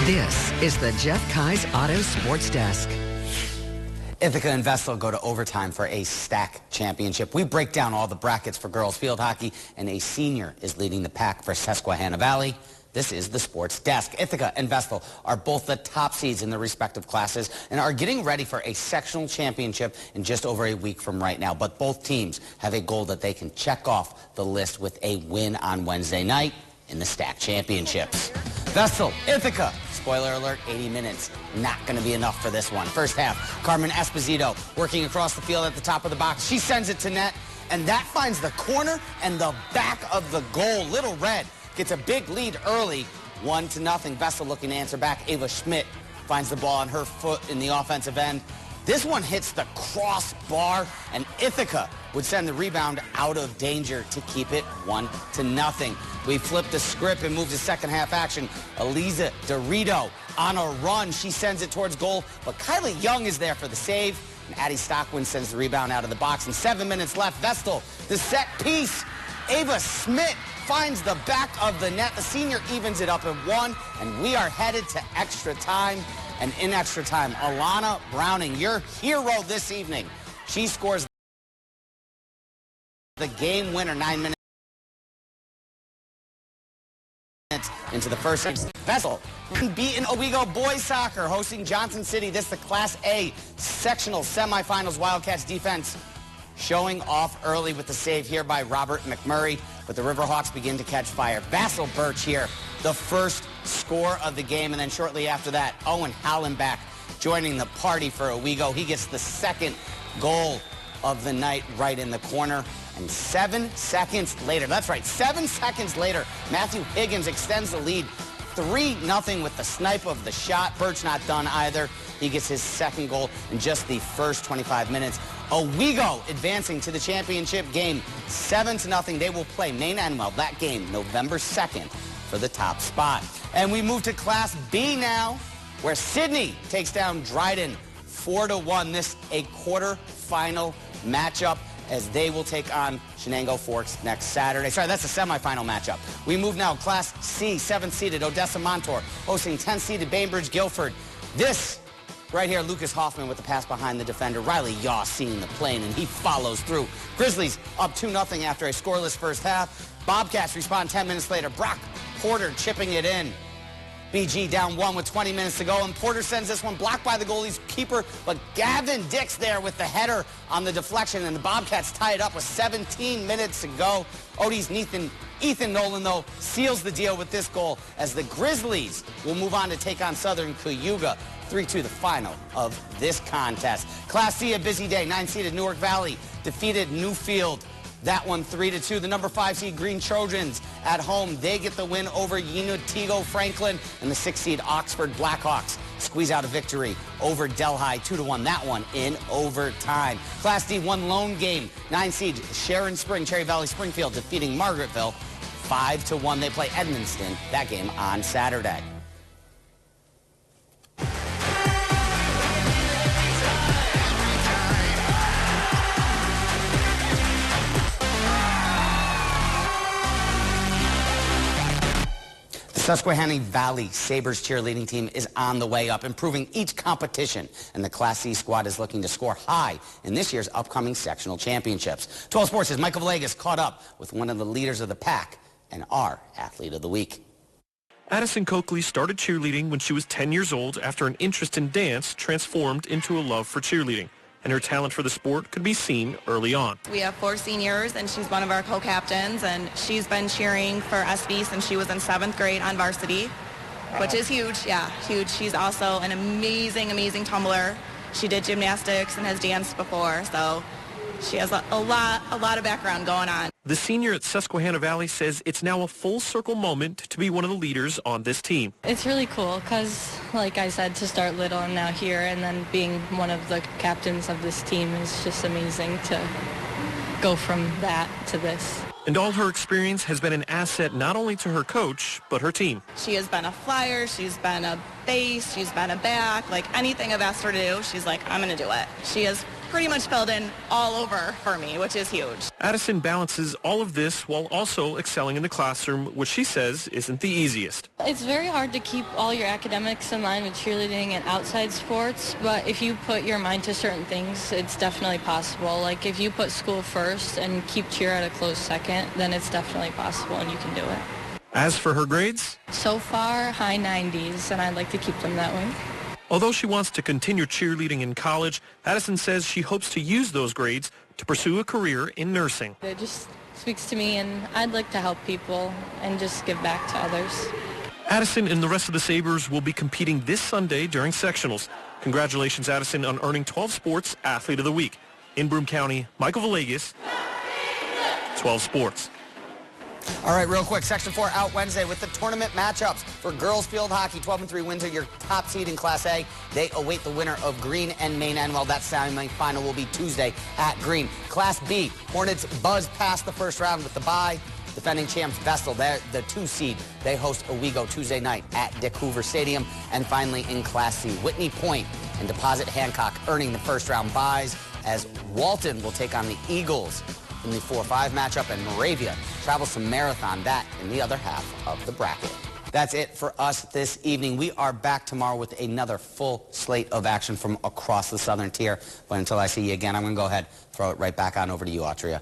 This is the Jeff Keyes Auto Sports Desk. Ithaca and Vestal go to overtime for a STAC championship. We break down all the brackets for girls field hockey, and a senior is leading the pack for Susquehanna Valley. This is the Sports Desk. Ithaca and Vestal are both the top seeds in their respective classes and are getting ready for a sectional championship in just over a week from right now. But both teams have a goal that they can check off the list with a win on Wednesday night in the STAC championships. Vestal, Ithaca. Spoiler alert, 80 minutes. Not going to be enough for this one. First half, Carmen Esposito working across the field at the top of the box. She sends it to net, and that finds the corner and the back of the goal. Little Red gets a big lead early, 1-0. Vestal looking to answer back. Ava Schmidt finds the ball on her foot in the offensive end. This one hits the crossbar, and Ithaca would send the rebound out of danger to keep it 1-0. We flip the script and move to second half action. Eliza Dorito on a run. She sends it towards goal, but Kylie Young is there for the save. And Addie Stockwin sends the rebound out of the box. And 7 minutes left. Vestal, the set piece. Ava Schmidt finds the back of the net. The senior evens it up at 1, and we are headed to extra time. And in extra time, Alana Browning, your hero this evening. She scores the game winner 9 minutes into the first. Vestal beaten Owego boys soccer, hosting Johnson City. This is the Class A sectional semifinals. Wildcats defense showing off early with the save here by Robert McMurray, but the River Hawks begin to catch fire. Vassal Birch here, the first score of the game, and then shortly after that, Owen Hallenbach joining the party for Owego. He gets the second goal of the night right in the corner. And 7 seconds later, that's right, 7 seconds later, Matthew Higgins extends the lead 3-0 with the snipe of the shot. Birch not done either. He gets his second goal in just the first 25 minutes. Owego advancing to the championship game 7-0. They will play Maine Enwell that game November 2nd for the top spot. And we move to Class B now, where Sydney takes down Dryden 4-1. This a quarterfinal matchup, as they will take on Shenango Forks next Saturday. Sorry, that's a semifinal matchup. We move now, Class C, 7th-seeded Odessa Montour hosting 10th-seeded Bainbridge Guilford. This right here, Lucas Hoffman with the pass behind the defender. Riley Yaw seeing the plane, and he follows through. Grizzlies up 2-0 after a scoreless first half. Bobcats respond 10 minutes later. Brock Porter chipping it in. BG down 1 with 20 minutes to go, and Porter sends this one blocked by the goalie's keeper, but Gavin Dix there with the header on the deflection, and the Bobcats tie it up with 17 minutes to go. Odie's Ethan Nolan, though, seals the deal with this goal, as the Grizzlies will move on to take on Southern Cayuga. 3-2 the final of this contest. Class C, a busy day. 9th-seeded Newark Valley defeated Newfield. That one 3-2. The number 5 seed Green Trojans at home, they get the win over Unitigo Franklin, and the 6th seed Oxford Blackhawks squeeze out a victory over Delhi 2-1. That one in overtime. Class D, one lone game. 9 seed Sharon Spring, Cherry Valley Springfield defeating Margaretville 5-1. They play Edmonston that game on Saturday. Susquehanna Valley Sabers cheerleading team is on the way up, improving each competition, and the Class C squad is looking to score high in this year's upcoming sectional championships. 12 Sports' Michael Villegas caught up with one of the leaders of the pack and our Athlete of the Week. Addisen Cokely started cheerleading when she was 10 years old after an interest in dance transformed into a love for cheerleading, and her talent for the sport could be seen early on. We have 4 seniors, and she's one of our co-captains, and she's been cheering for SB since she was in 7th grade on varsity, which is huge. Yeah, huge. She's also an amazing, amazing tumbler. She did gymnastics and has danced before, so she has a lot of background going on. The senior at Susquehanna Valley says it's now a full circle moment to be one of the leaders on this team. It's really cool because, like I said, to start little and now here, and then being one of the captains of this team is just amazing to go from that to this. And all her experience has been an asset not only to her coach, but her team. She has been a flyer, she's been a base, she's been a back, like anything I've asked her to do, she's like, I'm going to do it. She has pretty much filled in all over for me, which is huge. Addisen balances all of this while also excelling in the classroom, which she says isn't the easiest. It's very hard to keep all your academics in line with cheerleading and outside sports, but if you put your mind to certain things, it's definitely possible. Like if you put school first and keep cheer at a close second, then it's definitely possible and you can do it. As for her grades, So far, high 90s, and I'd like to keep them that way. although she wants to continue cheerleading in college, Addisen says she hopes to use those grades to pursue a career in nursing. It just speaks to me, and I'd like to help people and just give back to others. Addisen and the rest of the Sabres will be competing this Sunday during sectionals. Congratulations, Addisen, on earning 12 Sports Athlete of the Week. In Broome County, Michael Villegas, 12 Sports. All right, real quick, Section 4 out Wednesday with the tournament matchups. For girls field hockey, 12-3 Windsor, your top seed in Class A. They await the winner of Green and Maine N. Well, that semifinal will be Tuesday at Green. Class B, Hornets buzz past the first round with the bye. Defending champs Vestal, they're the 2 seed. They host Owego Tuesday night at Dick Hoover Stadium. And finally, in Class C, Whitney Point and Deposit Hancock earning the first round byes, as Walton will take on the Eagles in the 4-5 matchup, and Moravia travels to Marathon, that in the other half of the bracket. That's it for us this evening. We are back tomorrow with another full slate of action from across the Southern Tier. But until I see you again, I'm going to go ahead, throw it right back on over to you, Autria.